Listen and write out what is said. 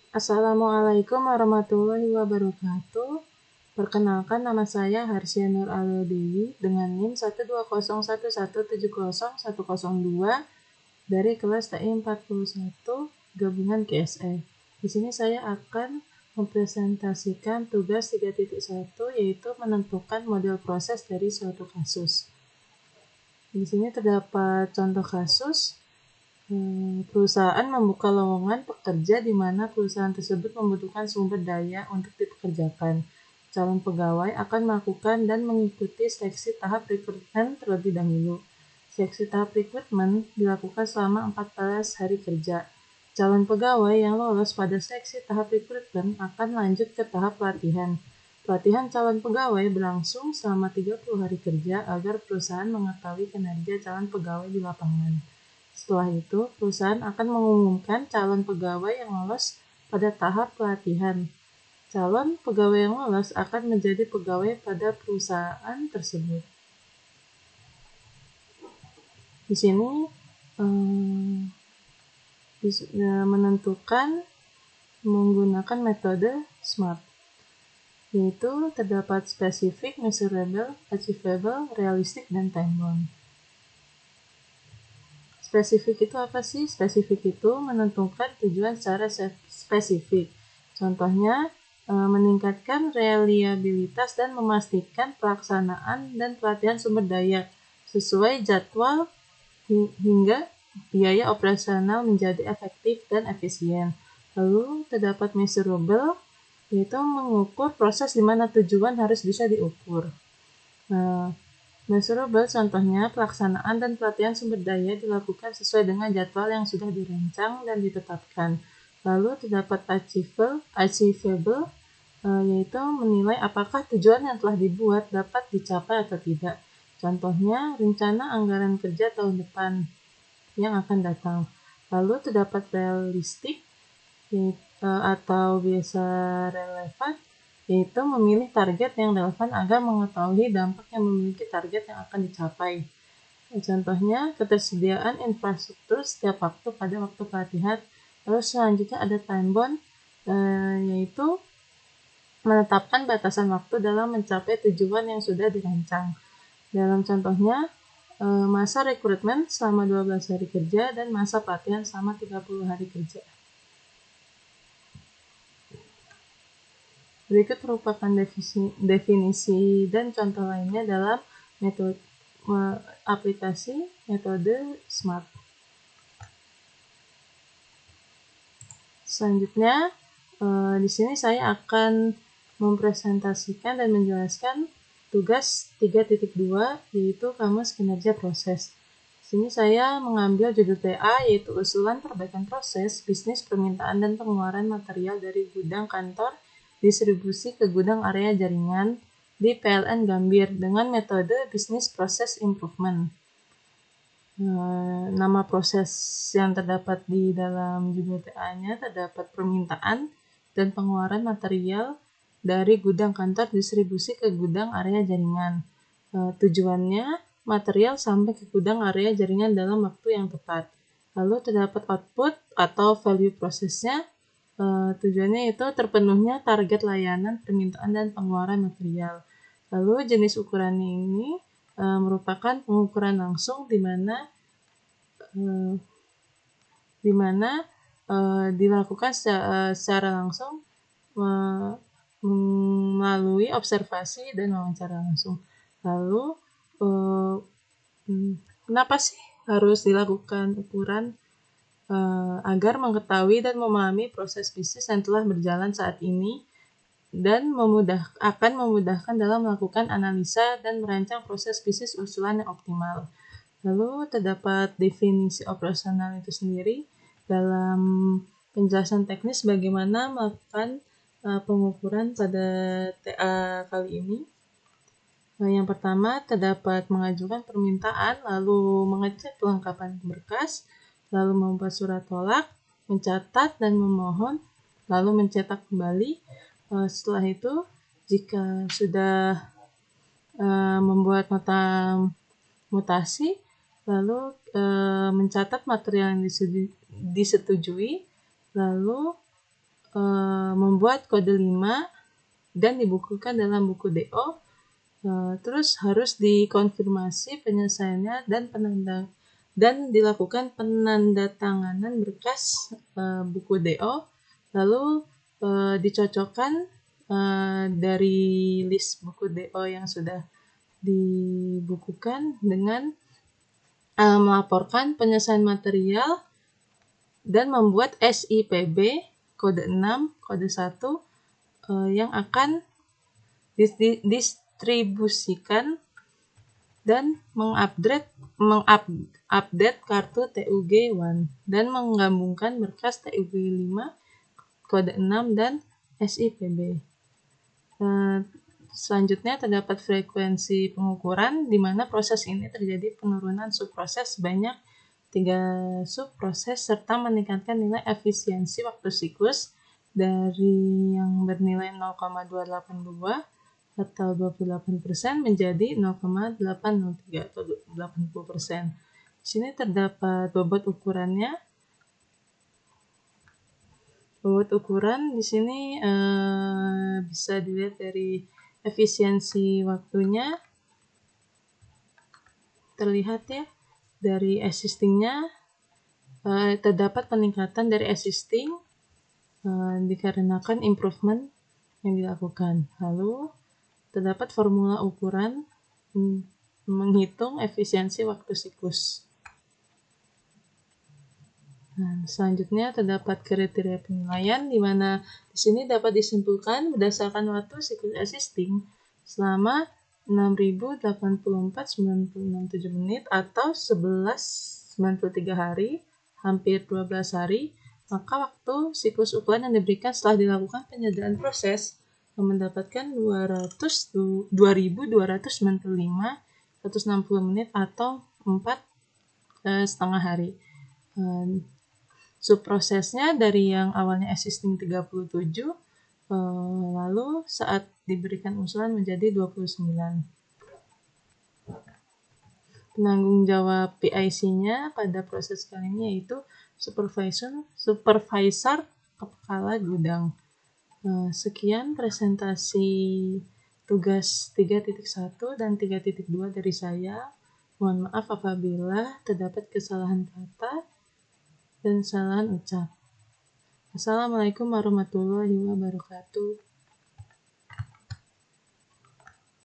Assalamualaikum warahmatullahi wabarakatuh. Perkenalkan, nama saya Harsya Nur Alio Dewi dengan NIM 12011701002 dari kelas TI 41 gabungan GSE. Di sini saya akan mempresentasikan tugas 3.1, yaitu menentukan model proses dari suatu kasus. Di sini terdapat contoh kasus. Perusahaan membuka lowongan pekerja di mana perusahaan tersebut membutuhkan sumber daya untuk dipekerjakan. Calon pegawai akan melakukan dan mengikuti seleksi tahap rekrutmen terlebih dahulu. Seleksi tahap rekrutmen dilakukan selama 14 hari kerja. Calon pegawai yang lolos pada seleksi tahap rekrutmen akan lanjut ke tahap pelatihan. Pelatihan calon pegawai berlangsung selama 30 hari kerja agar perusahaan mengetahui kinerja calon pegawai di lapangan. Setelah itu, perusahaan akan mengumumkan calon pegawai yang lolos pada tahap pelatihan. Calon pegawai yang lolos akan menjadi pegawai pada perusahaan tersebut. Di sini menentukan menggunakan metode SMART, yaitu terdapat spesifik, measurable, achievable, realistic, dan time-bound. Spesifik itu apa sih? Spesifik itu menentukan tujuan secara spesifik. Contohnya, meningkatkan reliabilitas dan memastikan pelaksanaan dan pelatihan sumber daya sesuai jadwal hingga biaya operasional menjadi efektif dan efisien. Lalu terdapat measurable, yaitu mengukur proses di mana tujuan harus bisa diukur. Measurable contohnya pelaksanaan dan pelatihan sumber daya dilakukan sesuai dengan jadwal yang sudah dirancang dan ditetapkan. Lalu terdapat achievable, yaitu menilai apakah tujuan yang telah dibuat dapat dicapai atau tidak. Contohnya rencana anggaran kerja tahun depan yang akan datang. Lalu terdapat realistik, atau biasa relevan, yaitu memilih target yang relevan agar mengetahui dampak yang memiliki target yang akan dicapai. Contohnya, ketersediaan infrastruktur setiap waktu pada waktu pelatihan. Lalu selanjutnya ada time bound, yaitu menetapkan batasan waktu dalam mencapai tujuan yang sudah dirancang. Dalam contohnya, masa rekrutmen selama 12 hari kerja dan masa pelatihan selama 30 hari kerja. Berikut merupakan definisi dan contoh lainnya dalam aplikasi metode SMART. Selanjutnya, di sini saya akan mempresentasikan dan menjelaskan tugas 3.2, yaitu kamus kinerja proses. Di sini saya mengambil judul TA, yaitu usulan perbaikan proses, bisnis, permintaan, dan pengeluaran material dari gudang kantor, distribusi ke gudang area jaringan di PLN Gambir dengan metode Business Process Improvement. Nama proses yang terdapat di dalam judul TA-nya terdapat permintaan dan pengeluaran material dari gudang kantor distribusi ke gudang area jaringan. Tujuannya material sampai ke gudang area jaringan dalam waktu yang tepat. Lalu terdapat output atau value prosesnya. Tujuannya itu terpenuhnya target layanan, permintaan, dan pengeluaran material. Lalu jenis ukurannya ini merupakan pengukuran langsung di mana dilakukan secara langsung melalui observasi dan wawancara langsung. Lalu kenapa sih harus dilakukan ukuran? Agar mengetahui dan memahami proses bisnis yang telah berjalan saat ini dan akan memudahkan dalam melakukan analisa dan merancang proses bisnis usulan yang optimal. Lalu terdapat definisi operasional itu sendiri dalam penjelasan teknis bagaimana melakukan pengukuran pada TA kali ini. Yang pertama, terdapat mengajukan permintaan, lalu mengecek kelengkapan berkas, lalu membuat surat tolak, mencatat dan memohon, lalu mencetak kembali. Setelah itu, jika sudah membuat nota mutasi, lalu mencatat material yang disetujui, lalu membuat kode 5 dan dibukukan dalam buku DO. Terus harus dikonfirmasi penyelesaiannya dan dilakukan penandatanganan berkas buku DO, lalu dicocokkan dari list buku DO yang sudah dibukukan dengan melaporkan penyelesaian material dan membuat SIPB kode 6, kode 1 yang akan distribusikan dan mengupdate kartu TUG1 dan menggabungkan berkas TUG5, kode 6, dan SIPB. Selanjutnya terdapat frekuensi pengukuran, di mana proses ini terjadi penurunan subproses sebanyak 3 subproses serta meningkatkan nilai efisiensi waktu siklus dari yang bernilai 0,282 atau 28% menjadi 0,803 atau 80%. Di sini terdapat bobot ukurannya. Bobot ukuran di sini bisa dilihat dari efisiensi waktunya, terlihat ya dari existingnya. Terdapat peningkatan dari existing dikarenakan improvement yang dilakukan. Lalu terdapat formula ukuran menghitung efisiensi waktu siklus. Selanjutnya terdapat kriteria penilaian, di mana di sini dapat disimpulkan berdasarkan waktu siklus existing selama 6.084,967 menit atau 11,93 hari, hampir 12 hari, maka waktu siklus ukuran yang diberikan setelah dilakukan penyederhanaan proses mendapatkan 2.295,160 menit atau 4,5 hari. Subprosesnya dari yang awalnya existing 37, lalu saat diberikan usulan menjadi 29. Penanggung jawab PIC-nya pada proses kali ini yaitu supervisor kepala gudang. Sekian presentasi tugas 3.1 dan 3.2 dari saya. Mohon maaf apabila terdapat kesalahan kata dan kesalahan ucap. Assalamualaikum warahmatullahi wabarakatuh.